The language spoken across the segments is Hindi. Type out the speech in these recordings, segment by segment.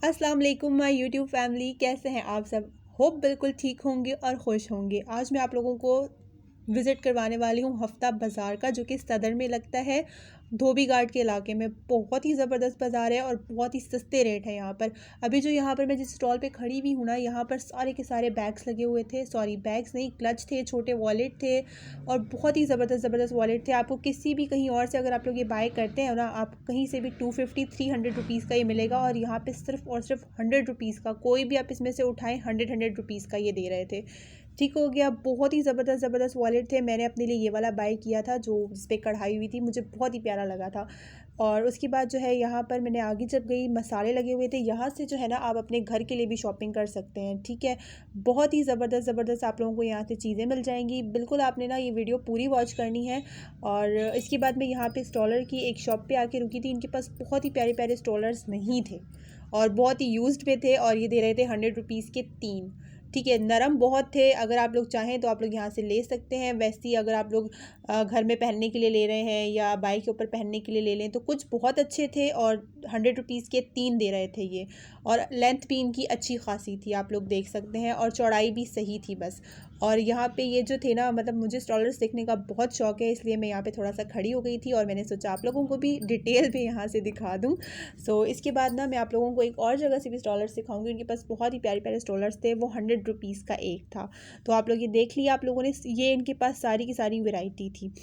अस्सलाम वालेकुम माय यूट्यूब फैमिली, कैसे हैं आप सब। होप बिल्कुल ठीक होंगे और खुश होंगे। आज मैं आप लोगों को विज़िट करवाने वाली हूँ हफ्ता बाज़ार का, जो कि सदर में लगता है, धोबी घाट के इलाके में। बहुत ही ज़बरदस्त बाज़ार है और बहुत ही सस्ते रेट है यहाँ पर। अभी जो यहाँ पर मैं जिस स्टॉल पे खड़ी हुई हूँ ना, यहाँ पर सारे के सारे बैग्स लगे हुए थे। सॉरी, बैग्स नहीं, क्लच थे, छोटे वॉलेट थे और बहुत ही ज़बरदस्त ज़बरदस्त वॉलेट थे। आपको किसी भी कहीं और से अगर आप लोग ये बाय करते हैं ना, आप कहीं से भी 250-300 रुपीज़ का ये मिलेगा और यहाँ पे सिर्फ और सिर्फ 100 रुपीज़ का, कोई भी आप इसमें से उठाएं, 100 रुपीज़ का ये दे रहे थे। ठीक हो गया। बहुत ही ज़बरदस्त ज़बरदस्त वॉलेट थे। मैंने अपने लिए ये वाला बाय किया था, जो जिस पे कढ़ाई हुई थी, मुझे बहुत ही प्यारा लगा था। और उसके बाद जो है यहाँ पर मैंने आगे जब गई, मसाले लगे हुए थे। यहाँ से जो है ना, आप अपने घर के लिए भी शॉपिंग कर सकते हैं। ठीक है, बहुत ही ज़बरदस्त ज़बरदस्त आप लोगों को यहाँ से चीज़ें मिल जाएंगी। बिल्कुल आपने ना ये वीडियो पूरी वॉच करनी है। और इसके बाद मैं यहाँ पे स्टॉलर की एक शॉप पे आके रुकी थी। इनके पास बहुत ही प्यारे प्यारे स्टॉलर्स नहीं थे और बहुत ही यूज्ड पे थे, और ये दे रहे थे 100 रुपीज़ के 3। ठीक है, नरम बहुत थे। अगर आप लोग चाहें तो आप लोग यहाँ से ले सकते हैं। वैसे ही अगर आप लोग घर में पहनने के लिए ले रहे हैं या बाइक के ऊपर पहनने के लिए ले लें, तो कुछ बहुत अच्छे थे। और 100 रुपीज़ के 3 दे रहे थे ये। और लेंथ भी इनकी अच्छी खासी थी, आप लोग देख सकते हैं, और चौड़ाई भी सही थी बस। और यहाँ पे ये जो थे ना, मतलब मुझे स्टॉलर्स देखने का बहुत शौक है, इसलिए मैं यहाँ पे थोड़ा सा खड़ी हो गई थी और मैंने सोचा आप लोगों को भी डिटेल पे यहाँ से दिखा दूँ। इसके बाद ना मैं आप लोगों को एक और जगह से भी स्टॉलर्स दिखाऊंगी। उनके पास बहुत ही प्यारे प्यारे स्टॉलर्स थे। वो 100 रुपीज़ का एक था। तो आप लोग ये देख लिया आप लोगों ने, ये इनके पास सारी की सारी वैरायटी थी।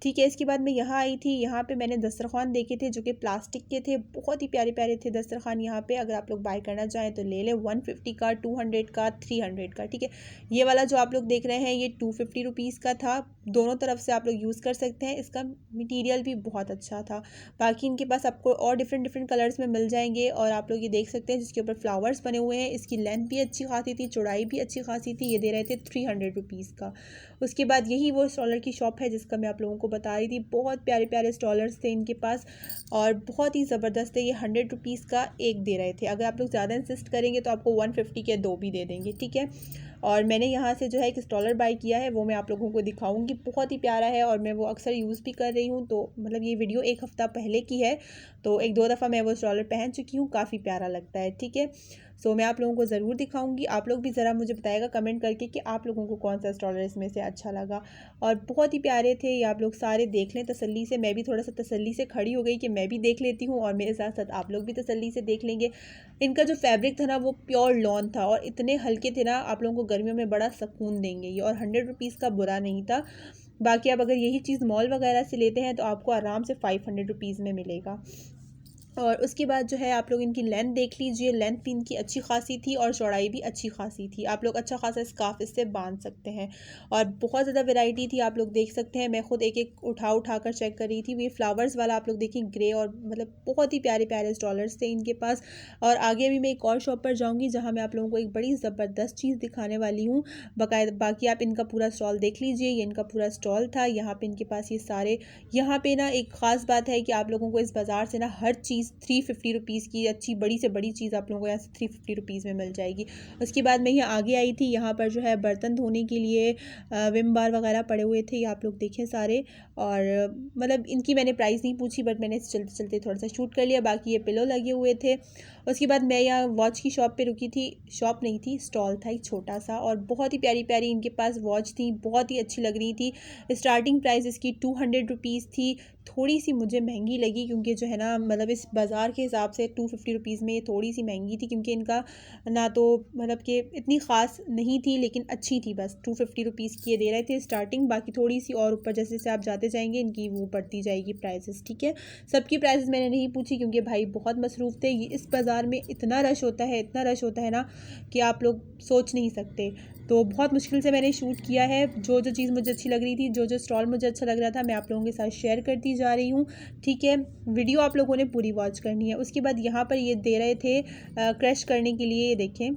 ठीक है, इसके बाद मैं यहाँ आई थी। यहाँ पे मैंने दस्तरखान देखे थे, जो कि प्लास्टिक के थे। बहुत ही प्यारे प्यारे थे दस्तरखान। यहाँ पे अगर आप लोग बाय करना चाहें तो ले लें। 150 का, 200 का, 300 का। ठीक है, ये वाला जो आप लोग देख रहे हैं, ये 250 रुपीज़ का था। दोनों तरफ से आप लोग यूज़ कर सकते हैं। इसका मटीरियल भी बहुत अच्छा था। बाकी इनके पास आपको और डिफरेंट डिफरेंट कलर्स में मिल जाएंगे। और आप लोग ये देख सकते हैं, जिसके ऊपर फ्लावर्स बने हुए हैं। इसकी लेंथ भी अच्छी खासी थी, चौड़ाई भी अच्छी खासी थी। ये दे रहे थे 300 रुपीज़ का। उसके बाद यही वो स्टॉलर की शॉप है जिसका मैं आप लोगों को बता रही थी। बहुत प्यारे प्यारे स्टॉलर्स थे इनके पास और बहुत ही ज़बरदस्त थे। ये 100 रुपीज़ का एक दे रहे थे। अगर आप लोग ज़्यादा इंसिस्ट करेंगे तो आपको 150 के 2 भी दे देंगे। ठीक है, और मैंने यहाँ से जो है एक स्टॉलर बाय किया है, वो मैं आप लोगों को दिखाऊंगी। बहुत ही प्यारा है और मैं वो अक्सर यूज़ भी कर रही हूँ। तो मतलब ये वीडियो एक हफ़्ता पहले की है, तो एक दो दफ़ा मैं वो स्टॉलर पहन चुकी हूँ। काफ़ी प्यारा लगता है। ठीक है, मैं आप लोगों को ज़रूर दिखाऊंगी। आप लोग भी ज़रा मुझे बताएगा कमेंट करके कि आप लोगों को कौन सा स्टॉलर इसमें से अच्छा लगा। और बहुत ही प्यारे थे ये, आप लोग सारे देख लें तसल्ली से। मैं भी थोड़ा सा तसल्ली से खड़ी हो गई कि मैं भी देख लेती हूँ, और मेरे साथ साथ आप लोग भी तसल्ली से देख लेंगे। इनका जो फैब्रिक था ना, वो प्योर लॉन था और इतने हल्के थे ना, आप लोगों को गर्मियों में बड़ा सुकून देंगे ये। और 100 रुपीज़ का बुरा नहीं था। बाकी आप अगर यही चीज़ मॉल वगैरह से लेते हैं तो आपको आराम से 500 रुपीज़ में मिलेगा। और उसके बाद जो है आप लोग इनकी लेंथ देख लीजिए। लेंथ भी इनकी अच्छी खासी थी और चौड़ाई भी अच्छी खासी थी। आप लोग अच्छा खासा स्कार्फ इससे बांध सकते हैं। और बहुत ज़्यादा वैरायटी थी, आप लोग देख सकते हैं। मैं खुद एक एक उठा कर चेक कर रही थी। ये फ्लावर्स वाला आप लोग देखिए, ग्रे, और मतलब बहुत ही प्यारे प्यारे स्टॉलर्स थे इनके पास। और आगे भी मैं एक और शॉप पर जाऊँगी, जहाँ मैं आप लोगों को एक बड़ी ज़बरदस्त चीज़ दिखाने वाली हूँ बाकायदा। बाकी आप इनका पूरा स्टॉल देख लीजिए। ये इनका पूरा स्टॉल था। यहाँ पर इनके पास ये सारे, यहाँ पर ना एक ख़ास बात है कि आप लोगों को इस बाज़ार से ना हर चीज़ 350 रुपीज़ की अच्छी बड़ी से बड़ी चीज़ आप लोगों को यहाँ से 350 रुपीज़ में मिल जाएगी। उसके बाद मैं यहाँ आगे आई थी। यहाँ पर जो है बर्तन धोने के लिए विम बार वगैरह पड़े हुए थे, ये आप लोग देखें सारे। और मतलब इनकी मैंने प्राइस नहीं पूछी, बट मैंने चलते चलते थोड़ा सा शूट कर लिया। बाकी ये पिलो लगे हुए थे। उसके बाद मैं यहाँ वॉच की शॉप पे रुकी थी। शॉप नहीं थी, स्टॉल था एक छोटा सा, और बहुत ही प्यारी प्यारी इनके पास वॉच थी, बहुत ही अच्छी लग रही थी। स्टार्टिंग प्राइस इसकी 200 रुपीज़ थी। थोड़ी सी मुझे महंगी लगी, क्योंकि जो है ना, मतलब इस बाज़ार के हिसाब से 250 रुपीज़ में ये थोड़ी सी महंगी थी, क्योंकि इनका ना तो मतलब कि इतनी ख़ास नहीं थी, लेकिन अच्छी थी। बस 250 रुपीज़ की ये दे रहे थे स्टार्टिंग। बाकी थोड़ी सी और ऊपर जैसे जैसे आप जाते जाएंगे इनकी वो बढ़ती जाएगी प्राइसेस। ठीक है, सबकी प्राइसेस मैंने नहीं पूछी, क्योंकि भाई बहुत मसरूफ़ थे। इस बाज़ार में इतना रश होता है, इतना रश होता है ना, कि आप लोग सोच नहीं सकते। तो बहुत मुश्किल से मैंने शूट किया है। जो जो चीज़ मुझे अच्छी लग रही थी, जो जो स्टॉल मुझे अच्छा लग रहा था, मैं आप लोगों के साथ शेयर करती जा रही हूँ। ठीक है, वीडियो आप लोगों ने पूरी वॉच करनी है। उसके बाद यहाँ पर ये दे रहे थे क्रश करने के लिए, ये देखें,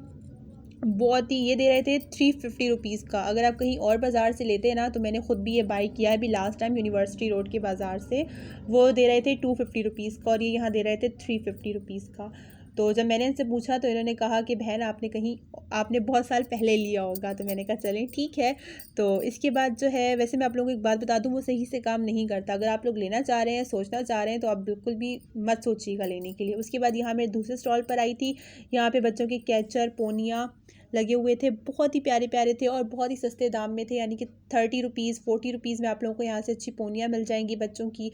बहुत ही ये दे रहे थे 350 रुपीज़ का। अगर आप कहीं और बाज़ार से लेते हैं ना, तो मैंने खुद भी ये बाई किया है अभी लास्ट टाइम यूनिवर्सिटी रोड के बाज़ार से। वो दे रहे थे 250 रुपीज़ का, और ये यहाँ दे रहे थे 350 रुपीज़ का। तो जब मैंने इनसे पूछा तो इन्होंने कहा कि बहन आपने बहुत साल पहले लिया होगा। तो मैंने कहा चलें ठीक है। तो इसके बाद जो है, वैसे मैं आप लोगों को एक बात बता दूं, वो सही से काम नहीं करता। अगर आप लोग लेना चाह रहे हैं, सोचना चाह रहे हैं, तो आप बिल्कुल भी मत सोचिएगा लेने के लिए। उसके बाद यहाँ मैं दूसरे स्टॉल पर आई थी। यहाँ पे बच्चों के कैचर, पोनियाँ लगे हुए थे, बहुत ही प्यारे प्यारे थे और बहुत ही सस्ते दाम में थे, यानी कि 30 रुपीज़ 40 रुपीज़ में आप लोगों को यहाँ से अच्छी पोनियाँ मिल जाएंगी बच्चों की।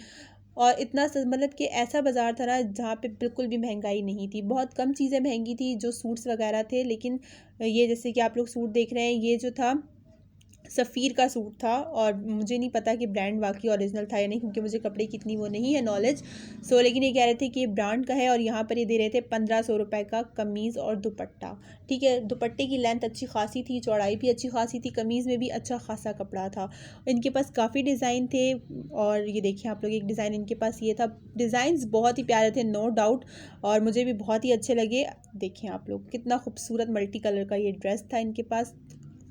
और इतना मतलब कि ऐसा बाज़ार था ना जहाँ पे बिल्कुल भी महंगाई नहीं थी। बहुत कम चीज़ें महंगी थी, जो सूट्स वगैरह थे, लेकिन ये जैसे कि आप लोग सूट देख रहे हैं, ये जो था सफ़ीर का सूट था। और मुझे नहीं पता कि ब्रांड वाकई ओरिजिनल था या नहीं, क्योंकि मुझे कपड़े की इतनी वो नहीं है नॉलेज। लेकिन ये कह रहे थे कि ये ब्रांड का है। और यहाँ पर ये दे रहे थे 1500 रुपये का कमीज़ और दुपट्टा। ठीक है, दुपट्टे की लेंथ अच्छी खासी थी, चौड़ाई भी अच्छी खासी थी, कमीज़ में भी अच्छा खासा कपड़ा था। इनके पास काफ़ी डिज़ाइन थे। और ये देखिए आप लोग, एक डिज़ाइन इनके पास ये था। डिज़ाइंस बहुत ही प्यारे थे, नो डाउट, और मुझे भी बहुत ही अच्छे लगे। देखिए आप लोग, कितना खूबसूरत मल्टी कलर का ये ड्रेस था इनके पास।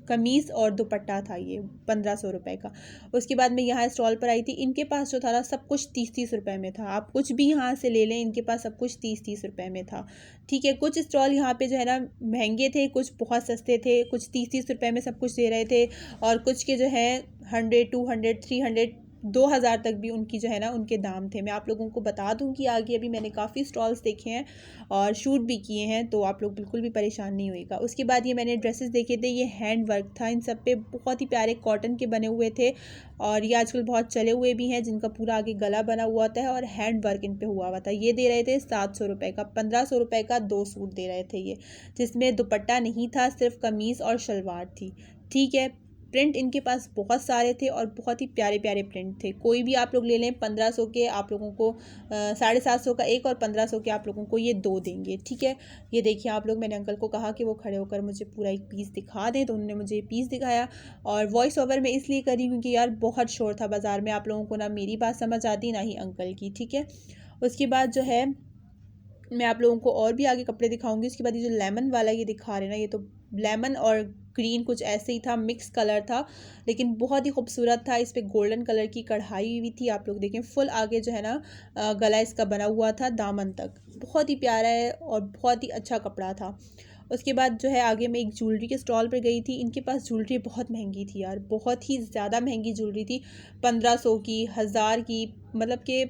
कमीज़ और दुपट्टा था ये 1500 रुपये का। उसके बाद मैं यहाँ स्टॉल पर आई थी। इनके पास जो था ना, सब कुछ 30-30 रुपये में था। आप कुछ भी यहाँ से ले लें, इनके पास सब कुछ 30-30 रुपये में था। ठीक है, कुछ स्टॉल यहाँ पे जो है ना महंगे थे, कुछ बहुत सस्ते थे, कुछ 30-30 रुपये में सब कुछ दे रहे थे, और कुछ के जो है 100, 200, 300, 2000 तक भी उनकी जो है ना उनके दाम थे। मैं आप लोगों को बता दूं कि आगे अभी मैंने काफ़ी स्टॉल्स देखे हैं और शूट भी किए हैं, तो आप लोग बिल्कुल भी परेशान नहीं होइएगा। उसके बाद ये मैंने ड्रेसेस देखे थे, ये हैंड वर्क था, इन सब पे बहुत ही प्यारे कॉटन के बने हुए थे। और ये आजकल बहुत चले हुए भी हैं, जिनका पूरा आगे गला बना हुआ होता है और हैंड वर्क इन पे हुआ हुआ था। ये दे रहे थे 700 रुपये का, 1500 रुपये का 2 सूट दे रहे थे ये, जिसमें दुपट्टा नहीं था, सिर्फ कमीज़ और शलवार थी। ठीक है, प्रिंट इनके पास बहुत सारे थे और बहुत ही प्यारे प्यारे प्रिंट थे। कोई भी आप लोग ले लें, 1500 के आप लोगों को 750 का एक, और 1500 के आप लोगों को ये 2 देंगे। ठीक है, ये देखिए आप लोग, मैंने अंकल को कहा कि वो खड़े होकर मुझे पूरा एक पीस दिखा दें, तो उन्होंने मुझे पीस दिखाया। और वॉइस ओवर मैं इसलिए करी क्योंकि यार बहुत शोर था बाज़ार में, आप लोगों को ना मेरी बात समझ आती ना ही अंकल की। ठीक है, उसके बाद जो है मैं आप लोगों को और भी आगे कपड़े दिखाऊंगी। उसके बाद ये जो लेमन वाला ये दिखा रहे हैं ना, ये तो लेमन और ग्रीन कुछ ऐसे ही था, मिक्स कलर था, लेकिन बहुत ही खूबसूरत था। इस पर गोल्डन कलर की कढ़ाई हुई थी, आप लोग देखें फुल आगे जो है ना गला इसका बना हुआ था दामन तक। बहुत ही प्यारा है और बहुत ही अच्छा कपड़ा था। उसके बाद जो है आगे मैं एक ज्वेलरी के स्टॉल पर गई थी। इनके पास ज्वेलरी बहुत महंगी थी यार, बहुत ही ज़्यादा महंगी ज्वेलरी थी, 1500 की, 1000 की, मतलब कि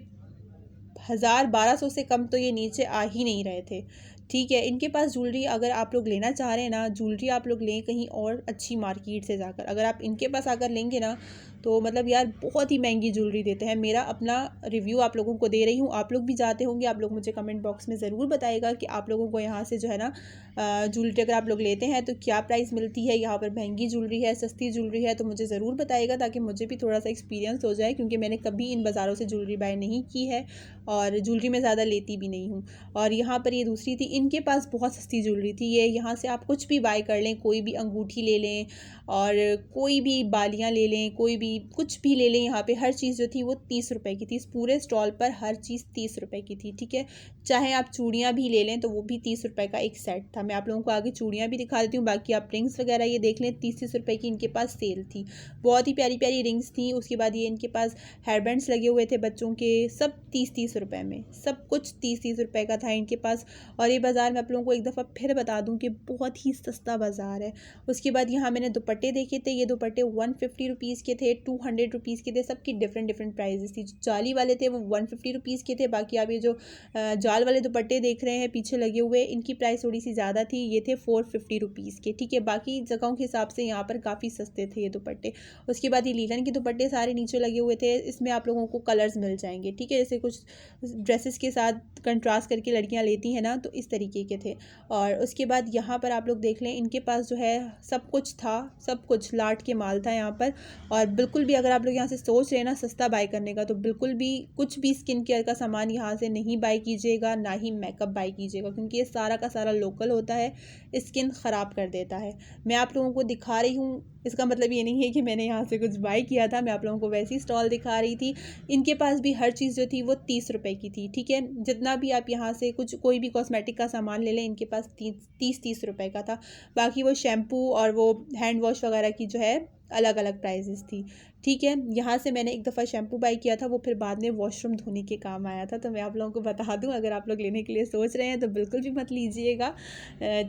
1000-1200 से कम तो ये नीचे आ ही नहीं रहे थे। ठीक है, इनके पास ज्वेलरी अगर आप लोग लेना चाह रहे हैं ना, ज्वेलरी आप लोग लें कहीं और अच्छी मार्केट से जाकर। अगर आप इनके पास आकर लेंगे ना, तो मतलब यार बहुत ही महंगी ज्वेलरी देते हैं। मेरा अपना रिव्यू आप लोगों को दे रही हूँ, आप लोग भी जाते होंगे, आप लोग मुझे कमेंट बॉक्स में ज़रूर बताइएगा कि आप लोगों को यहाँ से जो है ना ज्वेलरी अगर आप लोग लेते हैं तो क्या प्राइस मिलती है, यहाँ पर महंगी ज्वेलरी है, सस्ती ज्वेलरी है, तो मुझे ज़रूर बताइएगा, ताकि मुझे भी थोड़ा सा एक्सपीरियंस हो जाए, क्योंकि मैंने कभी इन बाज़ारों से ज्वेलरी बाय नहीं की है और ज्वेलरी में ज़्यादा लेती भी नहीं हूँ। और यहाँ पर ये दूसरी थी, इनके पास बहुत सस्ती ज्वेलरी थी। ये यहाँ से आप कुछ भी बाय कर लें, कोई भी अंगूठी ले लें और कोई भी बालियाँ ले लें, कोई भी कुछ भी ले लें, यहाँ पे हर चीज़ जो थी वो 30 रुपए की थी। इस पूरे स्टॉल पर हर चीज़ 30 रुपए की थी। ठीक है, चाहे आप चूड़ियाँ भी ले लें तो वो भी 30 रुपए का एक सेट था। मैं आप लोगों को आगे चूड़ियाँ भी दिखा देती हूँ, बाकी आप रिंग्स वगैरह ये देख लें, 30-30 रुपए की इनके पास सेल थी। बहुत ही प्यारी प्यारी रिंग्स थी। उसके बाद ये इनके पास हेयरबैंड्स लगे हुए थे बच्चों के, सब 30-30 रुपए में, सब कुछ 30-30 रुपए का था इनके पास। और ये बाज़ार मैं आप लोगों को एक दफ़ा फिर बता दूं कि बहुत ही सस्ता बाज़ार है। उसके बाद यहाँ मैंने दुपट्टे देखे थे, ये दुपट्टे 150 रुपीज़ के थे, 200 रुपीज़ के थे, सबकी डिफरेंट डिफरेंट प्राइजेस थी। जो जाली वाले थे वो 150 रुपीज़ के थे, बाकी आप ये जो जाल वाले दुपट्टे देख रहे हैं पीछे लगे हुए, इनकी प्राइस थोड़ी सी ज़्यादा थी, ये थे 450 रुपीज़ के। ठीक है, बाकी जगहों के हिसाब से यहाँ पर काफ़ी सस्ते थे ये दुपट्टे। उसके बाद ये लीलन के दुपट्टे सारे नीचे लगे हुए थे, इसमें आप लोगों को कलर्स मिल जाएंगे। ठीक है, जैसे कुछ ड्रेसेस के साथ कंट्रास्ट करके लड़कियां लेती हैं ना, तो इस तरीके के थे। और उसके बाद यहाँ पर आप लोग देख लें, इनके पास जो है सब कुछ था, सब कुछ लाट के माल था यहाँ पर। और बिल्कुल भी अगर आप लोग यहाँ से सोच रहे हैं ना सस्ता बाय करने का, तो बिल्कुल भी कुछ भी स्किन केयर का सामान यहाँ से नहीं बाय कीजिएगा, ना ही मेकअप बाय कीजिएगा, क्योंकि ये सारा का सारा लोकल होता है, स्किन ख़राब कर देता है। मैं आप लोगों को दिखा रही हूँ, इसका मतलब ये नहीं है कि मैंने यहाँ से कुछ बाय किया था, मैं आप लोगों को वैसी स्टॉल दिखा रही थी। इनके पास भी हर चीज़ जो थी वो 30 रुपए की थी। ठीक है, जितना भी आप यहाँ से कुछ कोई भी कॉस्मेटिक का सामान ले लें, इनके पास 30-30 रुपए का था। बाकी वो शैम्पू और वो हैंड वॉश वगैरह की जो है अलग अलग प्राइजेस थी। ठीक है, यहाँ से मैंने एक दफ़ा शैम्पू बाई किया था, वो फिर बाद में वॉशरूम धोने के काम आया था। तो मैं आप लोगों को बता दूँ, अगर आप लोग लेने के लिए सोच रहे हैं तो बिल्कुल भी मत लीजिएगा।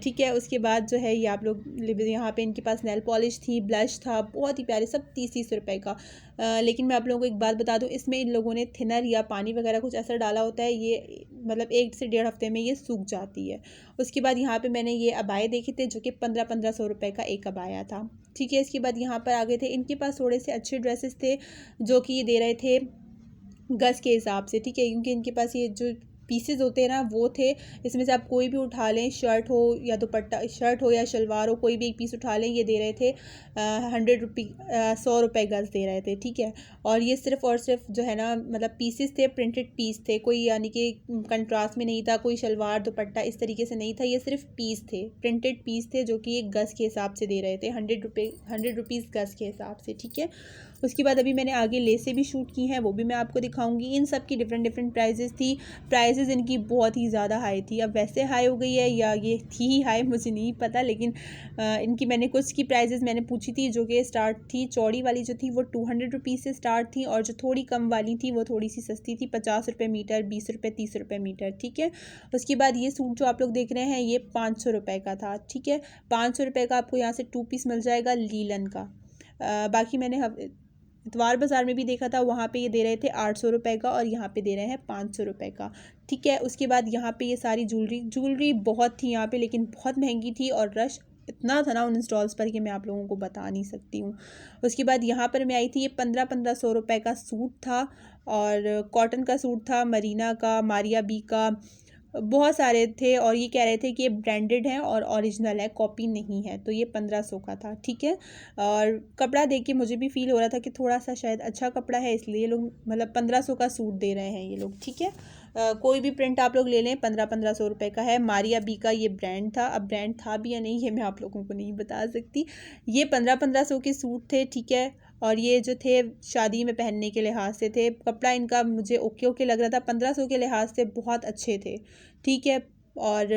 ठीक है, उसके बाद जो है ये आप लोग यहाँ पे इनके पास नेल पॉलिश थी, ब्लश था, बहुत ही प्यारे, सब 30-30 रुपए का। लेकिन मैं आप लोगों को एक बात बता दूँ, इसमें इन लोगों ने थिनर या पानी वगैरह कुछ ऐसा डाला होता है, ये मतलब 1 से 1.5 हफ्ते में ये सूख जाती है। उसके बाद यहाँ पे मैंने ये अबाए देखे थे जो कि 1500 रुपये का एक अबाया था। ठीक है, इसके बाद यहाँ पर आ गए थे, इनके पास थोड़े से अच्छे ड्रेसेस थे जो कि ये दे रहे थे गज़ के हिसाब से। ठीक है, क्योंकि इनके पास ये जो पीसेज होते हैं ना वो थे, इसमें से आप कोई भी उठा लें, शर्ट हो या दुपट्टा, शर्ट हो या शलवार हो, कोई भी एक पीस उठा लें, ये दे रहे थे 100 रुपये गज़ दे रहे थे। ठीक है, और ये सिर्फ़ और सिर्फ जो है ना मतलब पीसेस थे, प्रिंटेड पीस थे, कोई यानी कि कंट्रास्ट में नहीं था, कोई शलवार दुपट्टा इस तरीके से नहीं था, ये सिर्फ पीस थे, प्रिंटेड पीस थे जो कि एक गज़ के हिसाब से दे रहे थे, 100 रुपीज़ गज़ के हिसाब से। ठीक है, उसके बाद अभी मैंने आगे लेसें भी शूट की हैं, वो भी मैं आपको दिखाऊंगी। इन सब की डिफरेंट डिफरेंट प्राइजेस थी, प्राइजेस इनकी बहुत ही ज़्यादा हाई थी। अब वैसे हाई हो गई है या ये थी ही हाई मुझे नहीं पता, लेकिन इनकी मैंने कुछ की प्राइजेस मैंने पूछी थी जो कि स्टार्ट थी, चौड़ी वाली जो थी वो 200 रुपीज़ से स्टार्ट थी, और जो थोड़ी कम वाली थी वो थोड़ी सी सस्ती थी, 50 रुपये मीटर, 20 रुपये, 30 रुपये मीटर। ठीक है, उसके बाद ये सूट जो आप लोग देख रहे हैं ये 500 रुपये का था। ठीक है, 500 रुपये का आपको यहाँ से 2 पीस मिल जाएगा लीलन का। बाकी मैंने इतवार बाज़ार में भी देखा था, वहाँ पे ये दे रहे थे 800 रुपये का, और यहाँ पे दे रहे हैं 500 रुपये का। ठीक है, उसके बाद यहाँ पे ये सारी ज्वेलरी बहुत थी यहाँ पे, लेकिन बहुत महंगी थी, और रश इतना था ना उन स्टॉल्स पर कि मैं आप लोगों को बता नहीं सकती हूँ। उसके बाद यहाँ पर मैं आई थी, ये 1500 रुपये का सूट था, और कॉटन का सूट था, मरीना का, मारिया बी का, बहुत सारे थे, और ये कह रहे थे कि ये ब्रांडेड है और ओरिजिनल है, कॉपी नहीं है। तो ये 1500 का था। ठीक है, और कपड़ा देख के मुझे भी फील हो रहा था कि थोड़ा सा शायद अच्छा कपड़ा है, इसलिए ये लोग मतलब 1500 का सूट दे रहे हैं ये लोग। ठीक है, कोई भी प्रिंट आप लोग ले लें, 1500 रुपये का है। मारिया बी का ये ब्रांड था, अब ब्रांड था भी या नहीं ये मैं आप लोगों को नहीं बता सकती। ये 1500 के सूट थे। ठीक है, और ये जो थे शादी में पहनने के लिहाज से थे, कपड़ा इनका मुझे ओके ओके लग रहा था, 1500 के लिहाज से बहुत अच्छे थे। ठीक है, और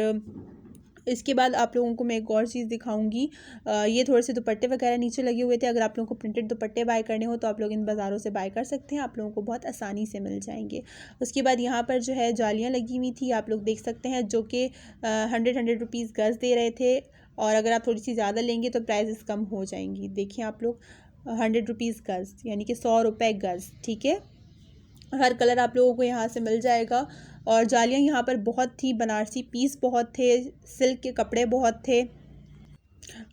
इसके बाद आप लोगों को मैं एक और चीज़ दिखाऊंगी। ये थोड़े से दुपट्टे वगैरह नीचे लगे हुए थे, अगर आप लोगों को प्रिंटेड दुपट्टे बाय करने हो तो आप लोग इन बाज़ारों से बाय कर सकते हैं, आप लोगों को बहुत आसानी से मिल जाएंगे। उसके बाद यहाँ पर जो है जालियाँ लगी हुई थी, आप लोग देख सकते हैं, जो कि 100 रुपीज़ गज़ दे रहे थे, और अगर आप थोड़ी सी ज़्यादा लेंगे तो प्राइजेस कम हो जाएंगी। देखिए आप लोग, 100 रुपीज़ गज़ यानी कि 100 रुपये गज़। ठीक है, हर कलर आप लोगों को यहाँ से मिल जाएगा, और जालियाँ यहाँ पर बहुत थी, बनारसी पीस बहुत थे, सिल्क के कपड़े बहुत थे।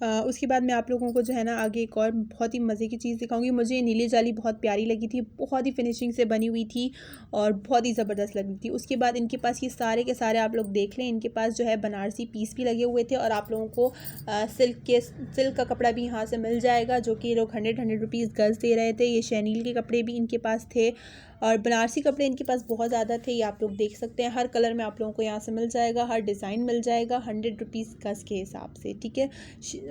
उसके बाद मैं आप लोगों को जो है ना आगे एक और बहुत ही मज़े की चीज़ दिखाऊंगी। मुझे ये नीली जाली बहुत प्यारी लगी थी, बहुत ही फिनिशिंग से बनी हुई थी और बहुत ही ज़बरदस्त लगी थी। उसके बाद इनके पास ये सारे के सारे आप लोग देख लें, इनके पास जो है बनारसी पीस भी लगे हुए थे, और आप लोगों को सिल्क का कपड़ा भी यहाँ से मिल जाएगा, जो कि लोग 100 रुपीज़ गज़ दे रहे थे। ये शैनील के कपड़े भी इनके पास थे, और बनारसी कपड़े इनके पास बहुत ज़्यादा थे, ये आप लोग देख सकते हैं। हर कलर में आप लोगों को यहाँ से मिल जाएगा, हर डिज़ाइन मिल जाएगा, 100 रुपीज़ गज़ के हिसाब से। ठीक है,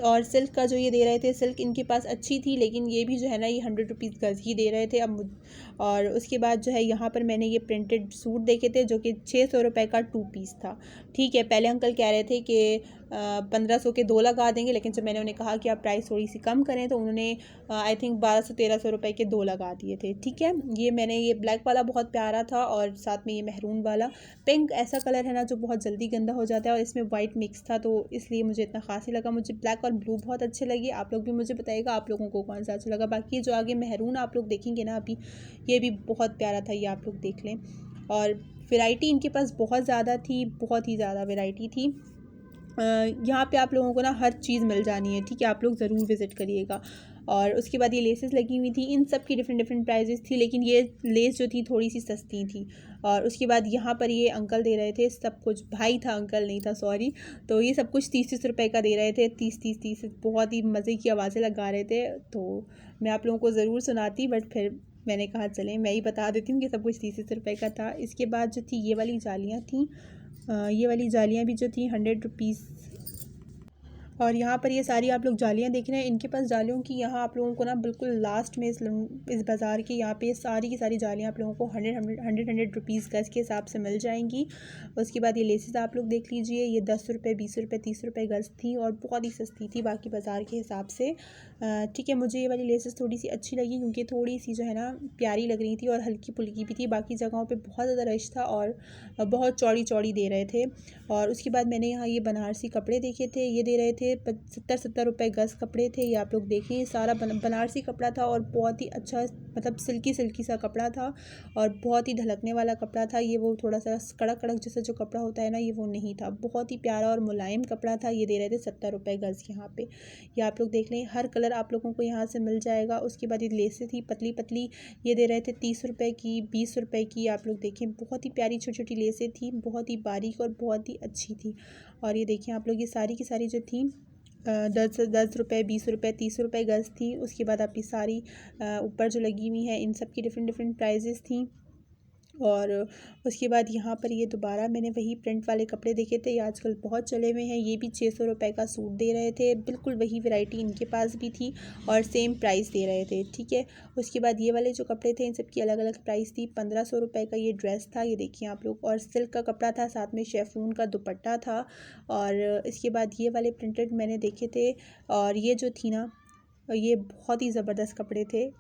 और सिल्क का जो ये दे रहे थे, सिल्क इनके पास अच्छी थी, लेकिन ये भी जो है ना ये 100 रुपीज़ गज़ ही दे रहे थे। अब और उसके बाद जो है यहाँ पर मैंने ये प्रिंटेड सूट देखे थे, जो कि 600 रुपये का 2 पीस था। ठीक है, पहले अंकल कह रहे थे कि 1500 के 2 लगा देंगे, लेकिन जब मैंने उन्हें कहा कि आप प्राइस थोड़ी सी कम करें तो उन्होंने आई थिंक 1200-1300 रुपये के 2 लगा दिए थे। ठीक है, ये ब्लैक वाला बहुत प्यारा था, और साथ में ये मेहरून वाला। पिंक ऐसा कलर है ना जो बहुत जल्दी गंदा हो जाता है, और इसमें वाइट मिक्स था, तो इसलिए मुझे इतना खास ही लगा। मुझे ब्लैक और ब्लू बहुत अच्छे लगे, आप लोग भी मुझे बताइएगा आप लोगों को कौन सा अच्छा लगा। बाकी जो आगे मेहरून आप लोग देखेंगे ना अभी, ये भी बहुत प्यारा था, ये आप लोग देख लें। और वैरायटी इनके पास बहुत ज़्यादा थी, बहुत ही ज़्यादा वैरायटी थी। यहाँ पे आप लोगों को ना हर चीज़ मिल जानी है। ठीक है, आप लोग ज़रूर विज़िट करिएगा। और उसके बाद ये लेसेस लगी हुई थी, इन सब की डिफरेंट डिफरेंट प्राइजेस थी, लेकिन ये लेस जो थी थोड़ी सी सस्ती थी। और उसके बाद यहाँ पर ये अंकल दे रहे थे सब कुछ, भाई था अंकल नहीं था, सॉरी। तो ये सब कुछ 30-30 रुपये का दे रहे थे, 30-30-30, बहुत ही मज़े की आवाज़ें लगा रहे थे। तो मैं आप लोगों को ज़रूर सुनाती, बट फिर मैंने कहा चलें मैं ही बता देती हूँ कि सब कुछ 30-30 रुपये का था। इसके बाद जो थी ये वाली जालियाँ थी, ये वाली जालियाँ भी जो थी 100 रुपीज़, और यहाँ पर ये सारी आप लोग जालियाँ देख रहे हैं, इनके पास जालियों की यहाँ आप लोगों को ना बिल्कुल लास्ट में इस बाज़ार के यहाँ पे सारी की सारी जालियाँ आप लोगों को 100 रुपीज़ गज़ के हिसाब से मिल जाएंगी। उसके बाद ये लेसेस आप लोग देख लीजिए, ये 10 रुपये, 20 रुपये, 30 रुपये गज़ थी और बहुत ही सस्ती थी बाकी बाज़ार के हिसाब से। ठीक है, मुझे ये वाली लेसेस थोड़ी सी अच्छी लगी क्योंकि थोड़ी सी जो है ना प्यारी लग रही थी और हल्की फुल्की भी थी। बाकी जगहों पे बहुत ज़्यादा रश था और बहुत चौड़ी चौड़ी दे रहे थे। और उसके बाद मैंने यहाँ ये बनारसी कपड़े देखे थे, ये दे रहे थे 70 रुपये गज़ कपड़े थे। ये आप लोग देखें, ये सारा बनारसी कपड़ा था और बहुत ही अच्छा, मतलब सिल्की सिल्की सा कपड़ा था और बहुत ही ढलकने वाला कपड़ा था। ये वो थोड़ा सा कड़क कड़क जैसा जो कपड़ा होता है ना, ये वो नहीं था, बहुत ही प्यारा और मुलायम कपड़ा था। ये दे रहे थे 70 रुपये गज़ यहाँ पे। ये आप लोग देख लें, हर कलर आप लोगों को यहाँ से मिल जाएगा। उसके बाद ये लेसें थी पतली पतली, ये दे रहे थे 30 रुपये की, 20 रुपये की। आप लोग देखें, बहुत ही प्यारी छोटी छोटी लेसें थी, बहुत ही बारीक और बहुत ही अच्छी थी। और ये देखिए आप लोग, ये सारी की सारी जो थी 10 रुपये, 20 रुपये, 30 रुपये गज़ थी। उसके बाद आपकी सारी ऊपर जो लगी हुई हैं, इन सब की डिफरेंट डिफरेंट प्राइजेस थी। और उसके बाद यहाँ पर ये दोबारा मैंने वही प्रिंट वाले कपड़े देखे थे, ये आजकल बहुत चले हुए हैं। ये भी 600 रुपये का सूट दे रहे थे, बिल्कुल वही वैरायटी इनके पास भी थी और सेम प्राइस दे रहे थे। ठीक है, उसके बाद ये वाले जो कपड़े थे इन सब की अलग अलग प्राइस थी। 1500 रुपये का ये ड्रेस था, ये देखिए आप लोग, और सिल्क का कपड़ा था, साथ में शेफून का दुपट्टा था। और इसके बाद ये वाले प्रिंटेड मैंने देखे थे, और ये जो थी ना, ये बहुत ही ज़बरदस्त कपड़े थे।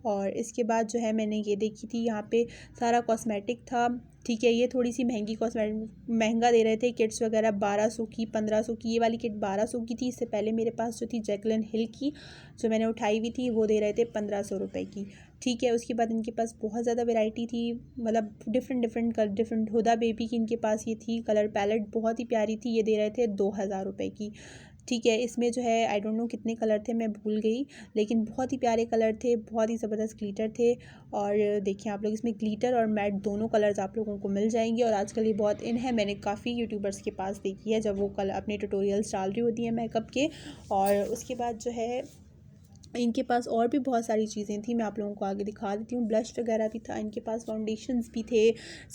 और इसके बाद जो है मैंने ये देखी थी, यहाँ पे सारा कॉस्मेटिक था। ठीक है, ये थोड़ी सी महंगी कॉस्मेटिक महंगा दे रहे थे, किट्स वगैरह 1200 की, 1500 की। ये वाली किट 1200 की थी। इससे पहले मेरे पास जो थी जैकलिन हिल की जो मैंने उठाई हुई थी, वो दे रहे थे 1500 रुपये की। ठीक है, उसके बाद इनके पास बहुत ज़्यादा वैरायटी थी, मतलब डिफरेंट हुदा बेबी की इनके पास ये थी कलर पैलेट, बहुत ही प्यारी थी। ये दे रहे थे 2000 रुपये की। ठीक है, इसमें जो है आई डोंट नो कितने कलर थे, मैं भूल गई, लेकिन बहुत ही प्यारे कलर थे, बहुत ही ज़बरदस्त ग्लिटर थे। और देखिए आप लोग, इसमें ग्लिटर और मैट दोनों कलर्स आप लोगों को मिल जाएंगे। और आजकल ये बहुत इन है, मैंने काफ़ी यूट्यूबर्स के पास देखी है जब वो कल अपने ट्यूटोरियल्स डाल रही होती हैं मेकअप के। और उसके बाद जो है इनके पास और भी बहुत सारी चीज़ें थी, मैं आप लोगों को आगे दिखा देती हूँ। ब्लश वगैरह भी था इनके पास, फाउंडेशंस भी थे,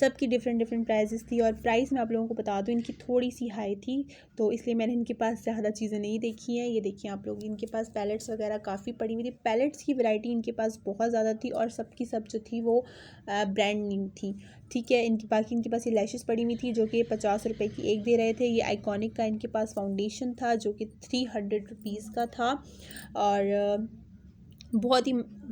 सबकी डिफरेंट डिफरेंट प्राइजेस थी। और प्राइस मैं आप लोगों को बता दूँ, इनकी थोड़ी सी हाई थी, तो इसलिए मैंने इनके पास ज़्यादा चीज़ें नहीं देखी हैं। ये देखिए आप लोग, इनके पास पैलेट्स वगैरह काफ़ी पड़ी हुई थी, पैलेट्स की वैरायटी इनके पास बहुत ज़्यादा थी और सबकी सब जो थी वो ब्रांड न्यू थी। ठीक है, बाकी इनके पास ये लैशेस पड़ी हुई थी जो कि 50 रुपये की एक दे रहे थे। ये आइकॉनिक का इनके पास फाउंडेशन था जो कि 300 रुपीज़ का था और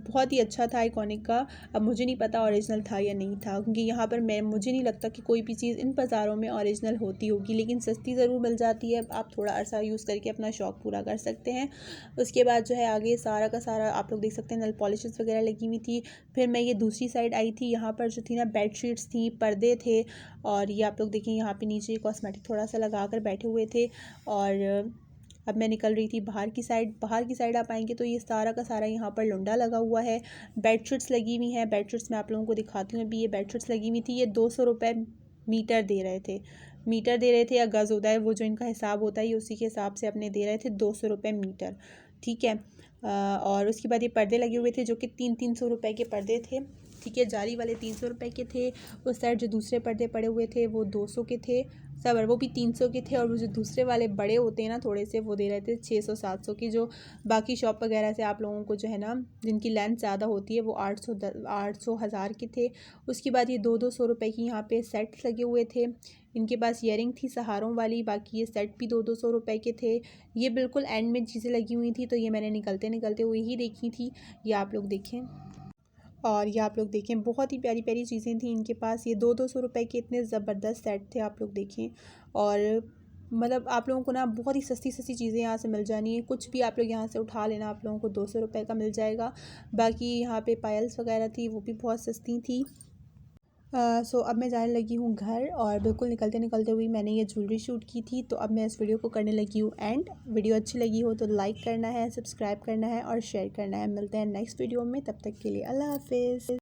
बहुत ही अच्छा था आइकॉनिक का। अब मुझे नहीं पता ओरिजिनल था या नहीं था, क्योंकि यहाँ पर मुझे नहीं लगता कि कोई भी चीज़ इन बाज़ारों में ओरिजिनल होती होगी, लेकिन सस्ती ज़रूर मिल जाती है। आप थोड़ा अरसा यूज़ करके अपना शौक़ पूरा कर सकते हैं। उसके बाद जो है आगे सारा का सारा आप लोग देख सकते हैं, नेल पॉलिशेस वगैरह लगी हुई थी। फिर मैं ये दूसरी साइड आई थी, यहाँ पर जो थी ना बेडशीट्स थी, पर्दे थे। और ये आप लोग देखें, यहाँ पर नीचे कॉस्मेटिक थोड़ा सा लगा कर बैठे हुए थे। और अब मैं निकल रही थी बाहर की साइड आप आएंगे तो ये सारा का सारा यहाँ पर लुंडा लगा हुआ है। बेडशीट्स लगी हुई हैं, बेडशीट्स मैं आप लोगों को दिखाती हूँ। अभी ये बेडशीट्स लगी हुई थी, ये 200 रुपये मीटर दे रहे थे या गज़ होता है वो जो इनका हिसाब होता है, ये उसी के हिसाब से अपने दे रहे थे 200 रुपये मीटर। ठीक है, और उसके बाद ये पर्दे लगे हुए थे जो कि 300 रुपये के पर्दे थे। ठीक है, जाली वाले 300 रुपये के थे। उस साइड जो दूसरे पर्दे पड़े हुए थे वो 200 के थे, सब वो भी 300 के थे। और वो जो दूसरे वाले बड़े होते हैं ना थोड़े से, वो दे रहे थे 600-700 की। जो बाकी शॉप वगैरह से आप लोगों को जो है ना, जिनकी लेंथ ज़्यादा होती है, वो 800 1000 के थे। उसके बाद ये 200 रुपये की यहाँ पे सेट्स लगे हुए थे। इनके पास ईयरिंग थी सहारों वाली, बाकी ये सेट भी 200 रुपये के थे। ये बिल्कुल एंड में चीज़ें लगी हुई थी, तो ये मैंने निकलते हुए ही देखी थी। ये आप लोग देखें, और ये आप लोग देखें, बहुत ही प्यारी प्यारी चीज़ें थी इनके पास। ये 200 रुपये के इतने ज़बरदस्त सेट थे, आप लोग देखें। और मतलब आप लोगों को ना बहुत ही सस्ती चीज़ें यहाँ से मिल जानी है, कुछ भी आप लोग यहाँ से उठा लेना, आप लोगों को 200 रुपये का मिल जाएगा। बाकी यहाँ पे पायल्स वगैरह थी, वो भी बहुत सस्ती थी। सो अब मैं जाने लगी हूँ घर, और बिल्कुल निकलते हुए मैंने ये ज्वेलरी शूट की थी। तो अब मैं इस वीडियो को करने लगी हूँ एंड। वीडियो अच्छी लगी हो तो लाइक करना है, सब्सक्राइब करना है और शेयर करना है। मिलते हैं नेक्स्ट वीडियो में, तब तक के लिए अल्लाह हाफिज़।